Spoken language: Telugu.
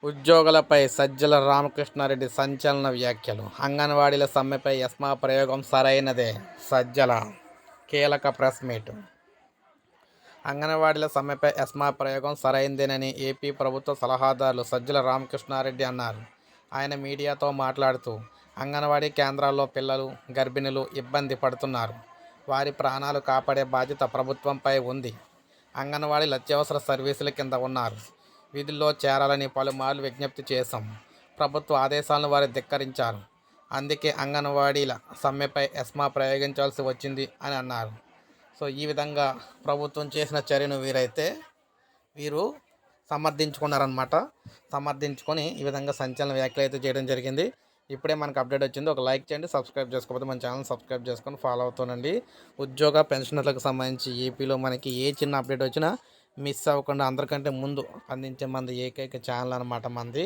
ఉద్యోగులపై సజ్జల రామకృష్ణారెడ్డి సంచలన వ్యాఖ్యలు. అంగన్వాడీల సమ్మెపై ఎస్మా ప్రయోగం సరైనదే. సజ్జల కీలక ప్రెస్ మీట్. అంగన్వాడీల సమ్మెపై ఎస్మా ప్రయోగం సరైందేనని ఏపీ ప్రభుత్వ సలహాదారులు సజ్జల రామకృష్ణారెడ్డి అన్నారు. ఆయన మీడియాతో మాట్లాడుతూ, అంగన్వాడీ కేంద్రాల్లో పిల్లలు, గర్భిణులు ఇబ్బంది పడుతున్నారు. వారి ప్రాణాలు కాపాడే బాధ్యత ప్రభుత్వంపై ఉంది. అంగన్వాడీలు అత్యవసర సర్వీసుల కింద ఉన్నారు. విధుల్లో చేరాలని పలుమార్లు విజ్ఞప్తి చేశాం. ప్రభుత్వ ఆదేశాలను వారు ధిక్కరించారు. అందుకే అంగన్వాడీల సమ్మెపై ఎస్మా ప్రయోగించాల్సి వచ్చింది అని అన్నారు. సో ఈ విధంగా ప్రభుత్వం చేసిన చర్యను వీరు సమర్థించుకున్నారనమాట. సమర్థించుకొని ఈ విధంగా సంచలన వ్యాఖ్యలు అయితే చేయడం జరిగింది. ఇప్పుడే మనకు అప్డేట్ వచ్చింది. ఒక లైక్ చేయండి. సబ్స్క్రైబ్ చేసుకోకపోతే మన ఛానల్ సబ్స్క్రైబ్ చేసుకొని ఫాలో అవుతానండి. ఉద్యోగ పెన్షనర్లకు సంబంధించి ఏపీలో మనకి ఏ చిన్న అప్డేట్ వచ్చినా మిస్ అవ్వకుండా అందరికంటే ముందు అందించే మంది ఏకైక ఛానల్ అనమాట మంది.